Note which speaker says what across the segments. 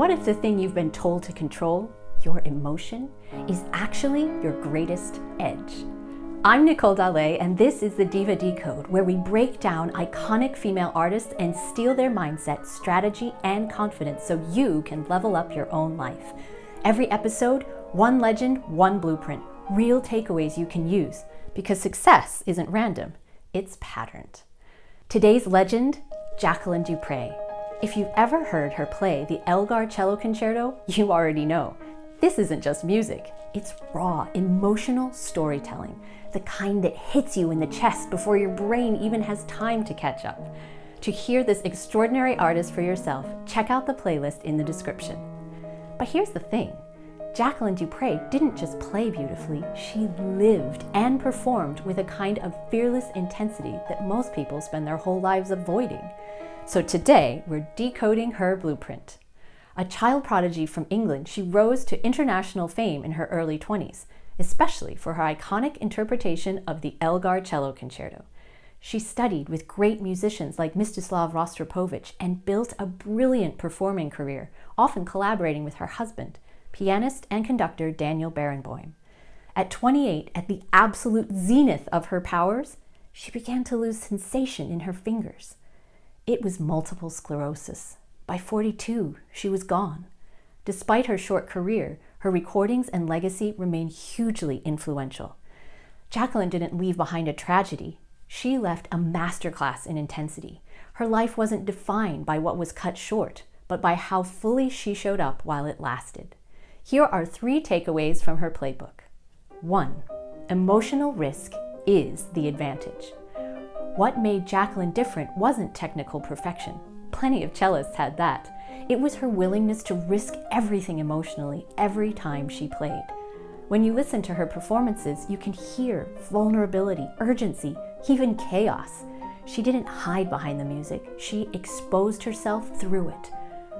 Speaker 1: what if the thing you've been told to control, your emotion, is actually your greatest edge? I'm Nicole Dallet, and this is the Diva Decode, where we break down iconic female artists and steal their mindset, strategy, and confidence so you can level up your own life. Every episode, one legend, one blueprint, real takeaways you can use, because success isn't random, it's patterned. Today's legend, Jacqueline du Pré. If you've ever heard her play the Elgar Cello Concerto, you already know. This isn't just music, it's raw, emotional storytelling, the kind that hits you in the chest before your brain even has time to catch up. To hear this extraordinary artist for yourself, check out the playlist in the description. But here's the thing, Jacqueline du Pré didn't just play beautifully, she lived and performed with a kind of fearless intensity that most people spend their whole lives avoiding. So today, we're decoding her blueprint. A child prodigy from England, she rose to international fame in her early 20s, especially for her iconic interpretation of the Elgar Cello Concerto. She studied with great musicians like Mstislav Rostropovich and built a brilliant performing career, often collaborating with her husband, pianist and conductor Daniel Barenboim. At 28, at the absolute zenith of her powers, she began to lose sensation in her fingers. It was multiple sclerosis. By 42, she was gone. Despite her short career, her recordings and legacy remain hugely influential. Jacqueline didn't leave behind a tragedy. She left a masterclass in intensity. Her life wasn't defined by what was cut short, but by how fully she showed up while it lasted. Here are 3 takeaways from her playbook. 1. Emotional risk is the advantage. What made Jacqueline different wasn't technical perfection. Plenty of cellists had that. It was her willingness to risk everything emotionally every time she played. When you listen to her performances, you can hear vulnerability, urgency, even chaos. She didn't hide behind the music. She exposed herself through it.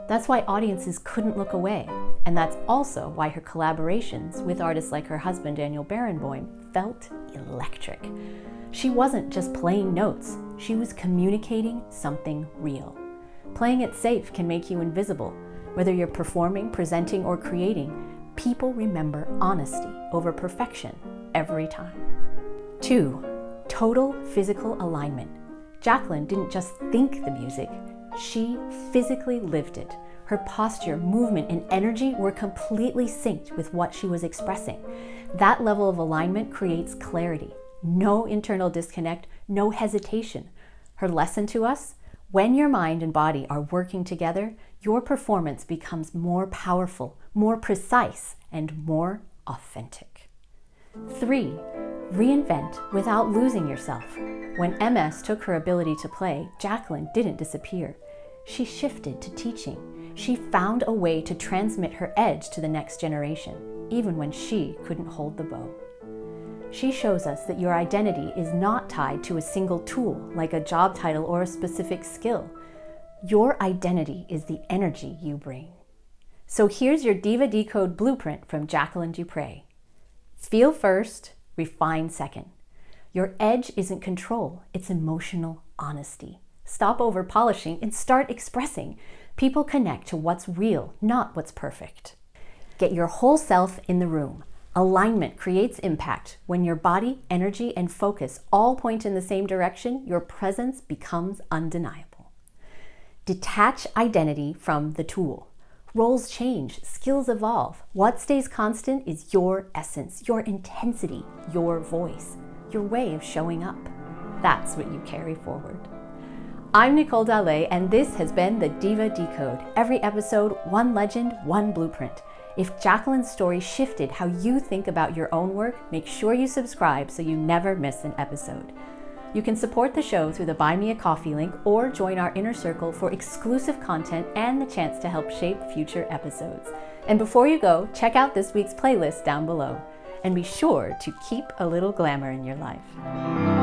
Speaker 1: That's why audiences couldn't look away. And that's also why her collaborations with artists like her husband, Daniel Barenboim, felt electric. She wasn't just playing notes. She was communicating something real. Playing it safe can make you invisible. Whether you're performing, presenting, or creating, people remember honesty over perfection every time. 2. Total physical alignment. Jacqueline didn't just think the music, she physically lived it. Her posture, movement, and energy were completely synced with what she was expressing. That level of alignment creates clarity. No internal disconnect, no hesitation. Her lesson to us? When your mind and body are working together, your performance becomes more powerful, more precise, and more authentic. 3. Reinvent without losing yourself. When MS took her ability to play, Jacqueline didn't disappear. She shifted to teaching. She found a way to transmit her edge to the next generation, even when she couldn't hold the bow. She shows us that your identity is not tied to a single tool, like a job title or a specific skill. Your identity is the energy you bring. So here's your Diva Decode blueprint from Jacqueline du Pré. Feel first, refine second. Your edge isn't control, it's emotional honesty. Stop over polishing and start expressing. People connect to what's real, not what's perfect. Get your whole self in the room. Alignment creates impact. When your body, energy, and focus all point in the same direction, your presence becomes undeniable. Detach identity from the tool. Roles change, skills evolve. What stays constant is your essence, your intensity, your voice, your way of showing up. That's what you carry forward. I'm Nicole Dallet, and this has been the Diva Decode. Every episode, one legend, one blueprint. If Jacqueline's story shifted how you think about your own work, make sure you subscribe so you never miss an episode. You can support the show through the Buy Me a Coffee link or join our inner circle for exclusive content and the chance to help shape future episodes. And before you go, check out this week's playlist down below. And be sure to keep a little glamour in your life.